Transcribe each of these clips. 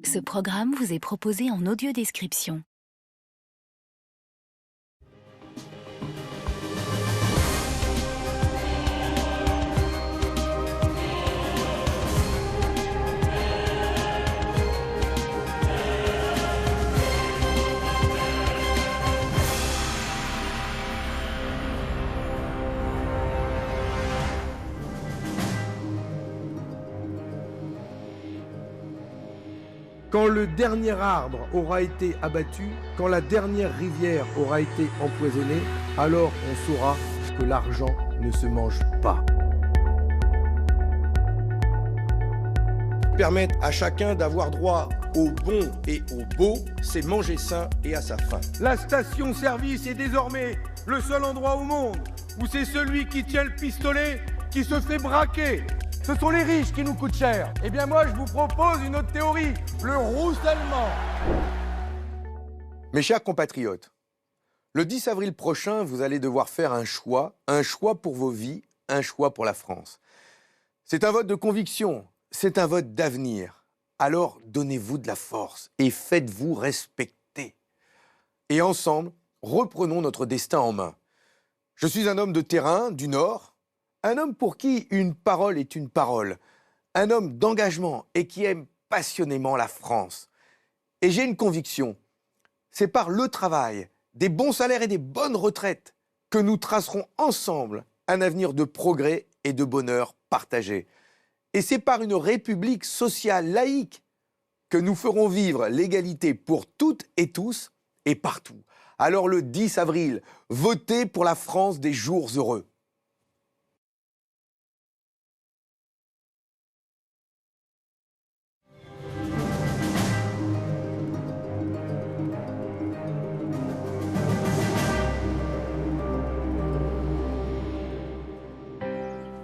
Ce programme vous est proposé en audiodescription. Quand le dernier arbre aura été abattu, quand la dernière rivière aura été empoisonnée, alors on saura que l'argent ne se mange pas. Permettre à chacun d'avoir droit au bon et au beau, c'est manger sain et à sa faim. La station-service est désormais le seul endroit au monde où c'est celui qui tient le pistolet qui se fait braquer. Ce sont les riches qui nous coûtent cher. Eh bien moi, je vous propose une autre théorie, le ruissellement. Mes chers compatriotes, le 10 avril prochain, vous allez devoir faire un choix pour vos vies, un choix pour la France. C'est un vote de conviction, c'est un vote d'avenir. Alors donnez-vous de la force et faites-vous respecter. Et ensemble, reprenons notre destin en main. Je suis un homme de terrain, du Nord, un homme pour qui une parole est une parole, un homme d'engagement et qui aime passionnément la France. Et j'ai une conviction, c'est par le travail, des bons salaires et des bonnes retraites que nous tracerons ensemble un avenir de progrès et de bonheur partagé. Et c'est par une république sociale laïque que nous ferons vivre l'égalité pour toutes et tous et partout. Alors le 10 avril, votez pour la France des jours heureux.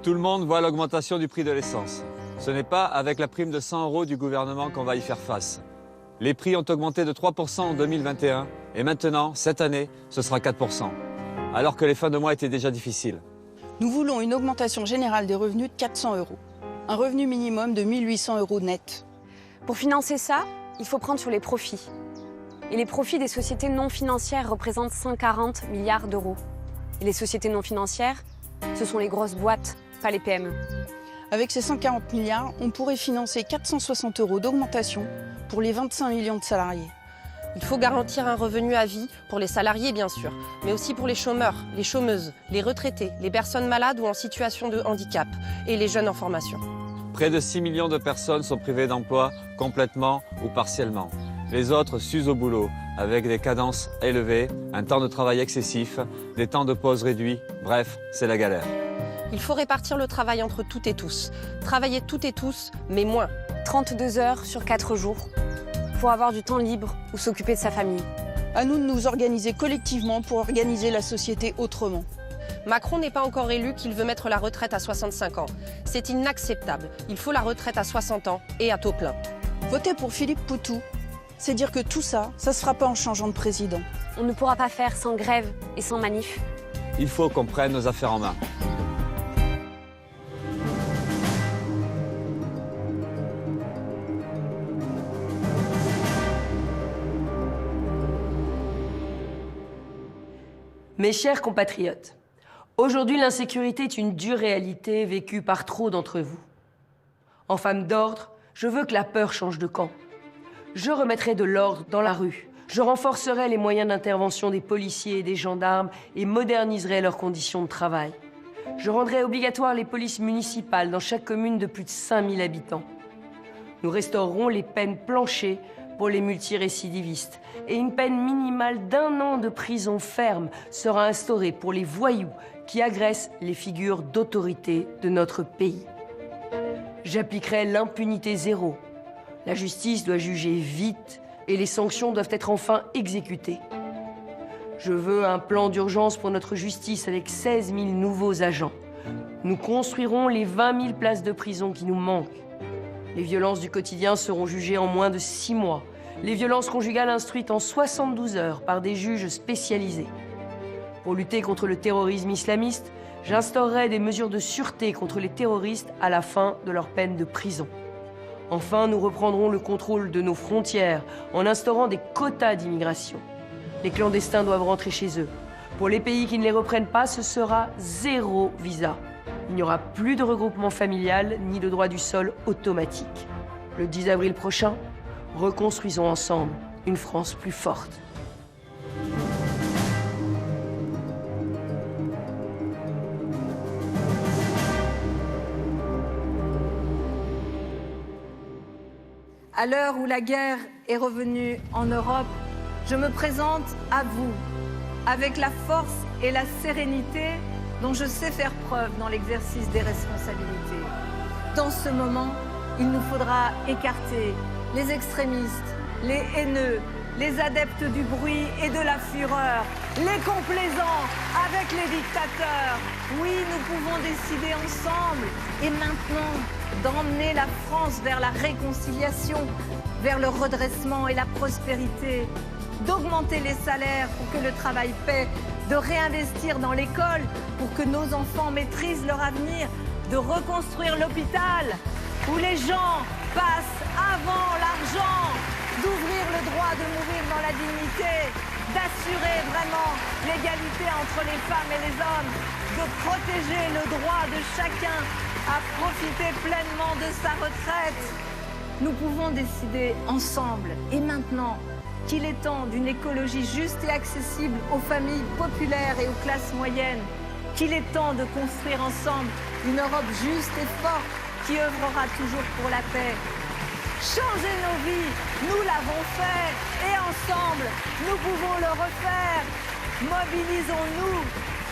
Tout le monde voit l'augmentation du prix de l'essence. Ce n'est pas avec la prime de 100 € du gouvernement qu'on va y faire face. Les prix ont augmenté de 3% en 2021 et maintenant, cette année, ce sera 4%. Alors que les fins de mois étaient déjà difficiles. Nous voulons une augmentation générale des revenus de 400 €. Un revenu minimum de 1 800 € net. Pour financer ça, il faut prendre sur les profits. Et les profits des sociétés non financières représentent 140 milliards d'euros. Et les sociétés non financières, ce sont les grosses boîtes, pas les PME. Avec ces 140 milliards, on pourrait financer 460 € d'augmentation pour les 25 millions de salariés. Il faut garantir un revenu à vie pour les salariés, bien sûr, mais aussi pour les chômeurs, les chômeuses, les retraités, les personnes malades ou en situation de handicap et les jeunes en formation. Près de 6 millions de personnes sont privées d'emploi complètement ou partiellement. Les autres s'usent au boulot avec des cadences élevées, un temps de travail excessif, des temps de pause réduits. Bref, c'est la galère. Il faut répartir le travail entre toutes et tous. Travailler toutes et tous, mais moins. 32 heures sur 4 jours pour avoir du temps libre ou s'occuper de sa famille. À nous de nous organiser collectivement pour organiser la société autrement. Macron n'est pas encore élu qu'il veut mettre la retraite à 65 ans. C'est inacceptable. Il faut la retraite à 60 ans et à taux plein. Voter pour Philippe Poutou, c'est dire que tout ça, ça se fera pas en changeant de président. On ne pourra pas faire sans grève et sans manif. Il faut qu'on prenne nos affaires en main. Mes chers compatriotes, aujourd'hui l'insécurité est une dure réalité vécue par trop d'entre vous. En femme d'ordre, je veux que la peur change de camp. Je remettrai de l'ordre dans la rue. Je renforcerai les moyens d'intervention des policiers et des gendarmes et moderniserai leurs conditions de travail. Je rendrai obligatoire les polices municipales dans chaque commune de plus de 5000 habitants. Nous restaurerons les peines planchées pour les multirécidivistes et une peine minimale d'1 an de prison ferme sera instaurée pour les voyous qui agressent les figures d'autorité de notre pays. J'appliquerai l'impunité zéro. La justice doit juger vite et les sanctions doivent être enfin exécutées. Je veux un plan d'urgence pour notre justice avec 16 000 nouveaux agents. Nous construirons les 20 000 places de prison qui nous manquent. Les violences du quotidien seront jugées en moins de 6 mois. Les violences conjugales instruites en 72 heures par des juges spécialisés. Pour lutter contre le terrorisme islamiste, j'instaurerai des mesures de sûreté contre les terroristes à la fin de leur peine de prison. Enfin, nous reprendrons le contrôle de nos frontières en instaurant des quotas d'immigration. Les clandestins doivent rentrer chez eux. Pour les pays qui ne les reprennent pas, ce sera 0 visa. Il n'y aura plus de regroupement familial ni de droit du sol automatique. Le 10 avril prochain, reconstruisons ensemble une France plus forte. À l'heure où la guerre est revenue en Europe, je me présente à vous avec la force et la sérénité dont je sais faire preuve dans l'exercice des responsabilités. Dans ce moment, il nous faudra écarter les extrémistes, les haineux, les adeptes du bruit et de la fureur, les complaisants avec les dictateurs. Oui, nous pouvons décider ensemble et maintenant d'emmener la France vers la réconciliation, vers le redressement et la prospérité, d'augmenter les salaires pour que le travail paie, de réinvestir dans l'école pour que nos enfants maîtrisent leur avenir, de reconstruire l'hôpital où les gens passent avant l'argent, d'ouvrir le droit de mourir dans la dignité, d'assurer vraiment l'égalité entre les femmes et les hommes, de protéger le droit de chacun à profiter pleinement de sa retraite. Nous pouvons décider ensemble et maintenant qu'il est temps d'une écologie juste et accessible aux familles populaires et aux classes moyennes, qu'il est temps de construire ensemble une Europe juste et forte qui œuvrera toujours pour la paix. Changer nos vies, nous l'avons fait et ensemble, nous pouvons le refaire. Mobilisons-nous.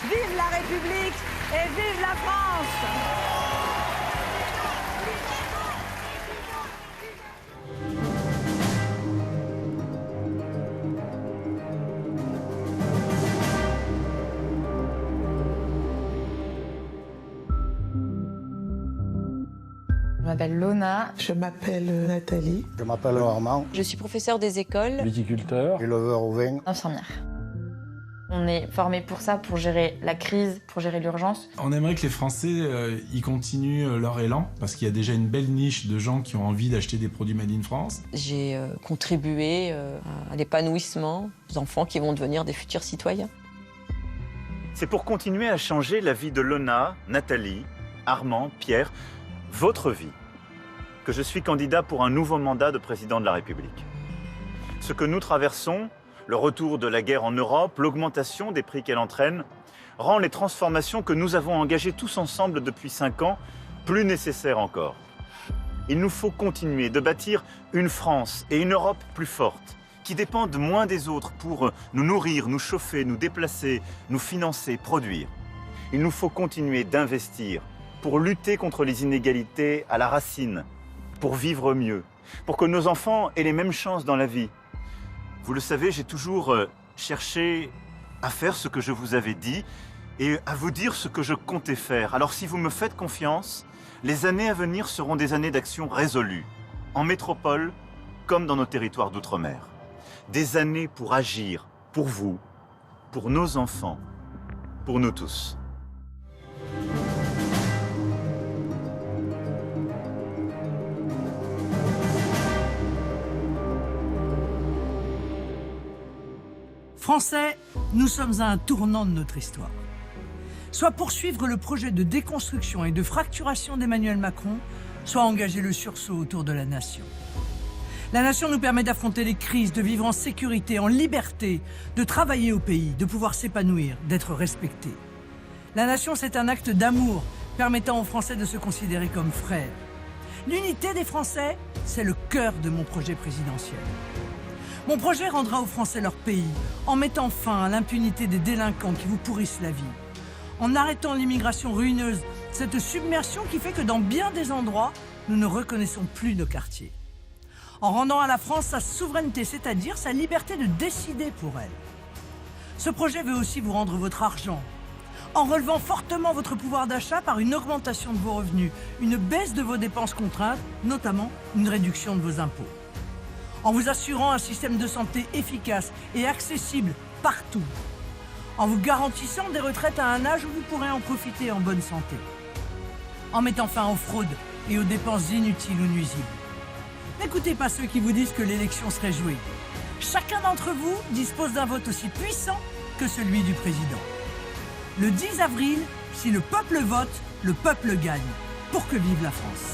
Vive la République et vive la France! Je m'appelle Lona. Je m'appelle Nathalie. Je m'appelle Armand. Je suis professeur des écoles. Viticulteur. Éleveur au vin. Infirmière. On est formés pour ça, pour gérer la crise, pour gérer l'urgence. On aimerait que les Français y continuent leur élan, parce qu'il y a déjà une belle niche de gens qui ont envie d'acheter des produits made in France. J'ai contribué à l'épanouissement des enfants qui vont devenir des futurs citoyens. C'est pour continuer à changer la vie de Lona, Nathalie, Armand, Pierre, votre vie, que je suis candidat pour un nouveau mandat de président de la République. Ce que nous traversons, le retour de la guerre en Europe, l'augmentation des prix qu'elle entraîne, rend les transformations que nous avons engagées tous ensemble depuis 5 ans plus nécessaires encore. Il nous faut continuer de bâtir une France et une Europe plus fortes, qui dépendent moins des autres pour nous nourrir, nous chauffer, nous déplacer, nous financer, produire. Il nous faut continuer d'investir pour lutter contre les inégalités à la racine, pour vivre mieux, pour que nos enfants aient les mêmes chances dans la vie. Vous le savez, j'ai toujours cherché à faire ce que je vous avais dit et à vous dire ce que je comptais faire. Alors si vous me faites confiance, les années à venir seront des années d'action résolue, en métropole comme dans nos territoires d'outre-mer. Des années pour agir, pour vous, pour nos enfants, pour nous tous. Français, nous sommes à un tournant de notre histoire. Soit poursuivre le projet de déconstruction et de fracturation d'Emmanuel Macron, soit engager le sursaut autour de la nation. La nation nous permet d'affronter les crises, de vivre en sécurité, en liberté, de travailler au pays, de pouvoir s'épanouir, d'être respecté. La nation, c'est un acte d'amour permettant aux Français de se considérer comme frères. L'unité des Français, c'est le cœur de mon projet présidentiel. Mon projet rendra aux Français leur pays, en mettant fin à l'impunité des délinquants qui vous pourrissent la vie, en arrêtant l'immigration ruineuse, cette submersion qui fait que dans bien des endroits, nous ne reconnaissons plus nos quartiers. En rendant à la France sa souveraineté, c'est-à-dire sa liberté de décider pour elle. Ce projet veut aussi vous rendre votre argent, en relevant fortement votre pouvoir d'achat par une augmentation de vos revenus, une baisse de vos dépenses contraintes, notamment une réduction de vos impôts. En vous assurant un système de santé efficace et accessible partout. En vous garantissant des retraites à un âge où vous pourrez en profiter en bonne santé. En mettant fin aux fraudes et aux dépenses inutiles ou nuisibles. N'écoutez pas ceux qui vous disent que l'élection serait jouée. Chacun d'entre vous dispose d'un vote aussi puissant que celui du président. Le 10 avril, si le peuple vote, le peuple gagne. Pour que vive la France.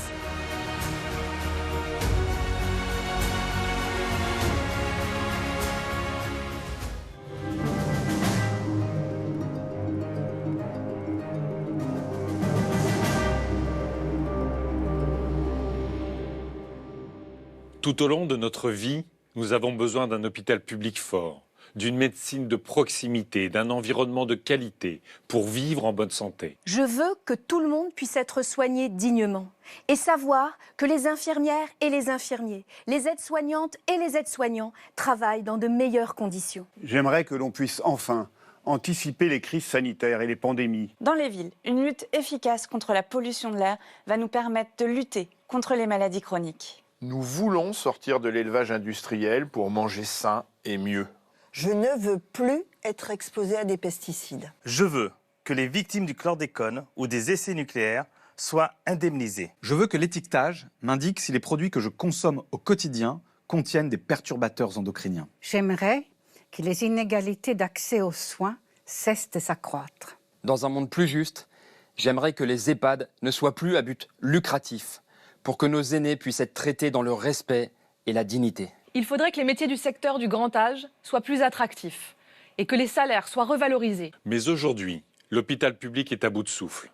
Tout au long de notre vie, nous avons besoin d'un hôpital public fort, d'une médecine de proximité, d'un environnement de qualité pour vivre en bonne santé. Je veux que tout le monde puisse être soigné dignement et savoir que les infirmières et les infirmiers, les aides-soignantes et les aides-soignants travaillent dans de meilleures conditions. J'aimerais que l'on puisse enfin anticiper les crises sanitaires et les pandémies. Dans les villes, une lutte efficace contre la pollution de l'air va nous permettre de lutter contre les maladies chroniques. Nous voulons sortir de l'élevage industriel pour manger sain et mieux. Je ne veux plus être exposé à des pesticides. Je veux que les victimes du chlordécone ou des essais nucléaires soient indemnisées. Je veux que l'étiquetage m'indique si les produits que je consomme au quotidien contiennent des perturbateurs endocriniens. J'aimerais que les inégalités d'accès aux soins cessent de s'accroître. Dans un monde plus juste, j'aimerais que les EHPAD ne soient plus à but lucratif, pour que nos aînés puissent être traités dans le respect et la dignité. Il faudrait que les métiers du secteur du grand âge soient plus attractifs et que les salaires soient revalorisés. Mais aujourd'hui, l'hôpital public est à bout de souffle.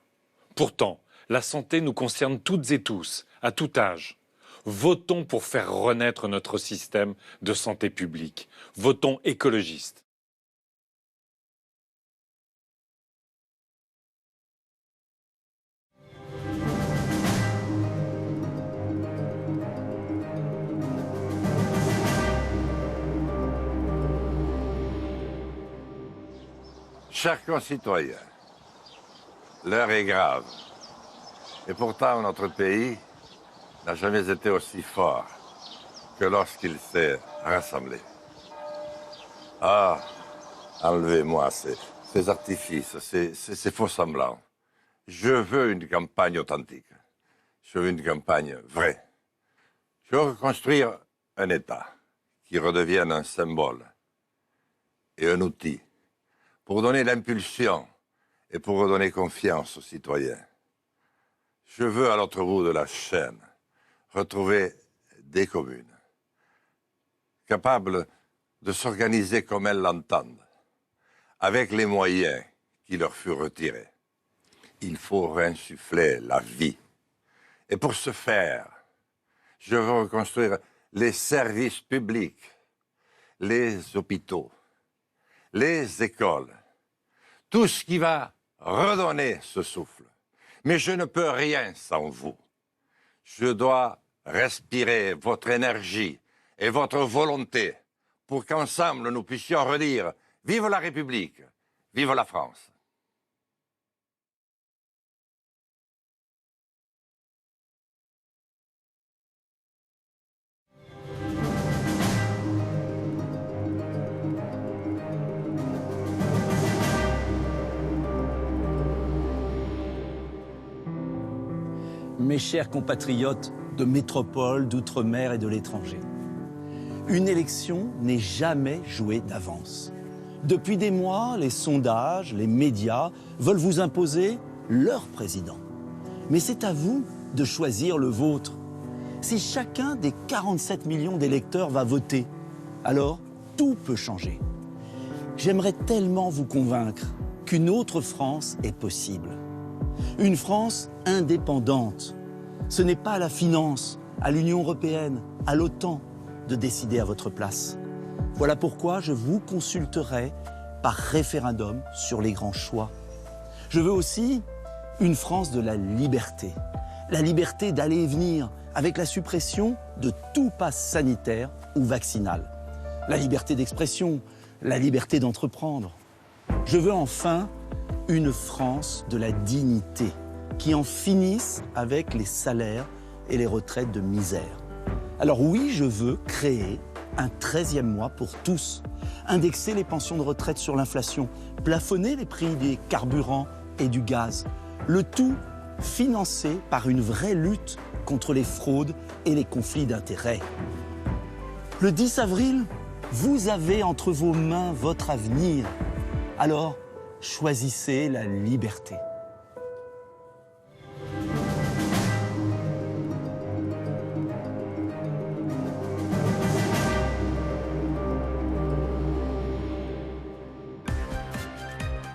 Pourtant, la santé nous concerne toutes et tous, à tout âge. Votons pour faire renaître notre système de santé publique. Votons écologiste. Chers concitoyens, l'heure est grave. Et pourtant, notre pays n'a jamais été aussi fort que lorsqu'il s'est rassemblé. Ah, enlevez-moi ces artifices, ces faux semblants. Je veux une campagne authentique. Je veux une campagne vraie. Je veux reconstruire un État qui redevienne un symbole et un outil pour donner l'impulsion et pour redonner confiance aux citoyens. Je veux, à l'autre bout de la chaîne, retrouver des communes capables de s'organiser comme elles l'entendent, avec les moyens qui leur furent retirés. Il faut réinsuffler la vie. Et pour ce faire, je veux reconstruire les services publics, les hôpitaux, les écoles, tout ce qui va redonner ce souffle. Mais je ne peux rien sans vous. Je dois respirer votre énergie et votre volonté pour qu'ensemble nous puissions redire « Vive la République, vive la France !» Mes chers compatriotes de métropole, d'outre-mer et de l'étranger, une élection n'est jamais jouée d'avance. Depuis des mois, les sondages, les médias veulent vous imposer leur président. Mais c'est à vous de choisir le vôtre. Si chacun des 47 millions d'électeurs va voter, alors tout peut changer. J'aimerais tellement vous convaincre qu'une autre France est possible. Une France indépendante. Ce n'est pas à la finance, à l'Union européenne, à l'OTAN de décider à votre place. Voilà pourquoi je vous consulterai par référendum sur les grands choix. Je veux aussi une France de la liberté d'aller et venir avec la suppression de tout pass sanitaire ou vaccinal. La liberté d'expression, la liberté d'entreprendre. Je veux enfin une France de la dignité qui en finisse avec les salaires et les retraites de misère. Alors oui, je veux créer un 13e mois pour tous, indexer les pensions de retraite sur l'inflation, plafonner les prix des carburants et du gaz, le tout financé par une vraie lutte contre les fraudes et les conflits d'intérêts. Le 10 avril, vous avez entre vos mains votre avenir. Alors, choisissez la liberté.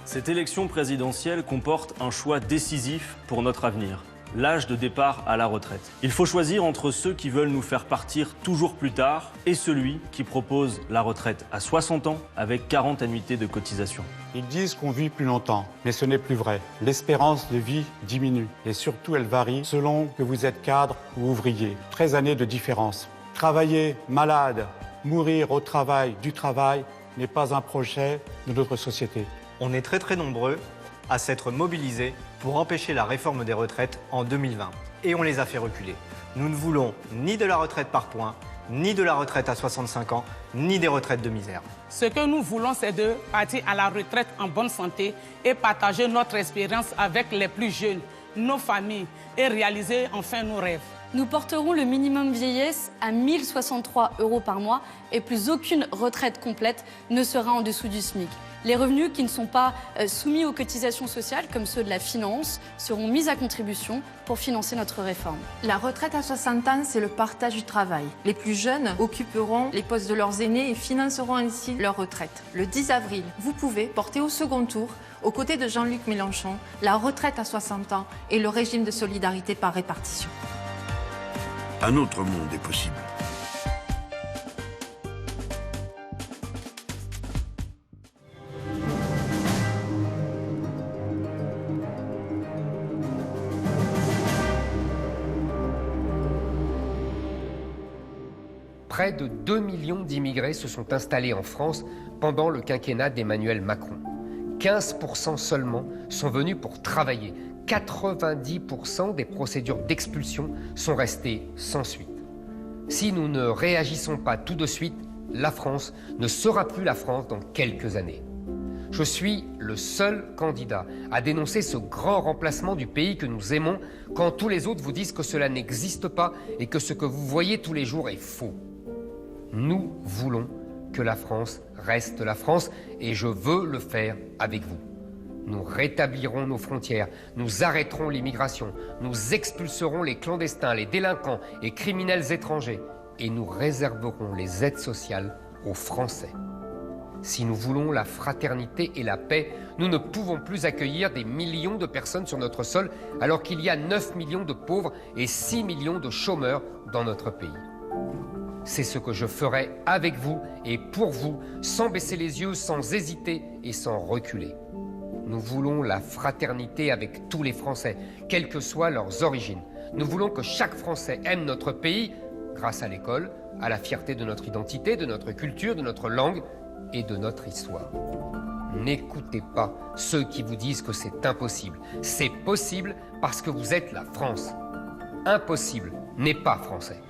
Cette élection présidentielle comporte un choix décisif pour notre avenir, l'âge de départ à la retraite. Il faut choisir entre ceux qui veulent nous faire partir toujours plus tard et celui qui propose la retraite à 60 ans avec 40 annuités de cotisation. Ils disent qu'on vit plus longtemps, mais ce n'est plus vrai. L'espérance de vie diminue et surtout elle varie selon que vous êtes cadre ou ouvrier. 13 années de différence. Travailler malade, mourir au travail, du travail n'est pas un projet de notre société. On est très nombreux à s'être mobilisés pour empêcher la réforme des retraites en 2020. Et on les a fait reculer. Nous ne voulons ni de la retraite par points, ni de la retraite à 65 ans, ni des retraites de misère. Ce que nous voulons, c'est de partir à la retraite en bonne santé et partager notre expérience avec les plus jeunes, nos familles, et réaliser enfin nos rêves. Nous porterons le minimum vieillesse à 1 063 € par mois et plus aucune retraite complète ne sera en dessous du SMIC. Les revenus qui ne sont pas soumis aux cotisations sociales, comme ceux de la finance, seront mis à contribution pour financer notre réforme. La retraite à 60 ans, c'est le partage du travail. Les plus jeunes occuperont les postes de leurs aînés et financeront ainsi leur retraite. Le 10 avril, vous pouvez porter au second tour, aux côtés de Jean-Luc Mélenchon, la retraite à 60 ans et le régime de solidarité par répartition. Un autre monde est possible. Près de 2 millions d'immigrés se sont installés en France pendant le quinquennat d'Emmanuel Macron. 15% seulement sont venus pour travailler. 90% des procédures d'expulsion sont restées sans suite. Si nous ne réagissons pas tout de suite, la France ne sera plus la France dans quelques années. Je suis le seul candidat à dénoncer ce grand remplacement du pays que nous aimons quand tous les autres vous disent que cela n'existe pas et que ce que vous voyez tous les jours est faux. Nous voulons que la France reste la France et je veux le faire avec vous. Nous rétablirons nos frontières, nous arrêterons l'immigration, nous expulserons les clandestins, les délinquants et criminels étrangers et nous réserverons les aides sociales aux Français. Si nous voulons la fraternité et la paix, nous ne pouvons plus accueillir des millions de personnes sur notre sol alors qu'il y a 9 millions de pauvres et 6 millions de chômeurs dans notre pays. C'est ce que je ferai avec vous et pour vous, sans baisser les yeux, sans hésiter et sans reculer. Nous voulons la fraternité avec tous les Français, quelles que soient leurs origines. Nous voulons que chaque Français aime notre pays grâce à l'école, à la fierté de notre identité, de notre culture, de notre langue et de notre histoire. N'écoutez pas ceux qui vous disent que c'est impossible. C'est possible parce que vous êtes la France. Impossible n'est pas français.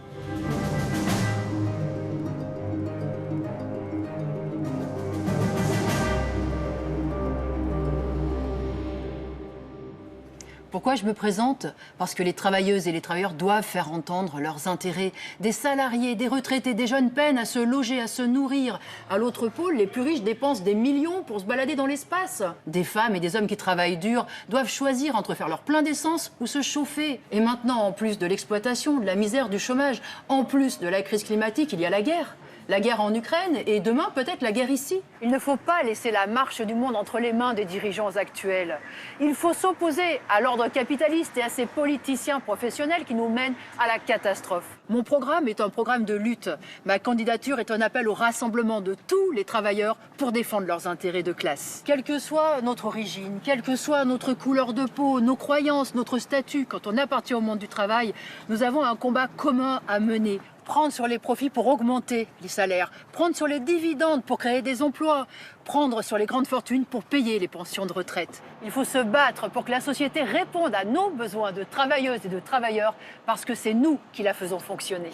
Pourquoi je me présente? Parce que les travailleuses et les travailleurs doivent faire entendre leurs intérêts. Des salariés, des retraités, des jeunes peinent à se loger, à se nourrir. À l'autre pôle, les plus riches dépensent des millions pour se balader dans l'espace. Des femmes et des hommes qui travaillent dur doivent choisir entre faire leur plein d'essence ou se chauffer. Et maintenant, en plus de l'exploitation, de la misère, du chômage, en plus de la crise climatique, il y a la guerre. La guerre en Ukraine et demain peut-être la guerre ici. Il ne faut pas laisser la marche du monde entre les mains des dirigeants actuels. Il faut s'opposer à l'ordre capitaliste et à ces politiciens professionnels qui nous mènent à la catastrophe. Mon programme est un programme de lutte. Ma candidature est un appel au rassemblement de tous les travailleurs pour défendre leurs intérêts de classe. Quelle que soit notre origine, quelle que soit notre couleur de peau, nos croyances, notre statut, quand on appartient au monde du travail, nous avons un combat commun à mener. Prendre sur les profits pour augmenter les salaires, prendre sur les dividendes pour créer des emplois, prendre sur les grandes fortunes pour payer les pensions de retraite. Il faut se battre pour que la société réponde à nos besoins de travailleuses et de travailleurs parce que c'est nous qui la faisons fonctionner.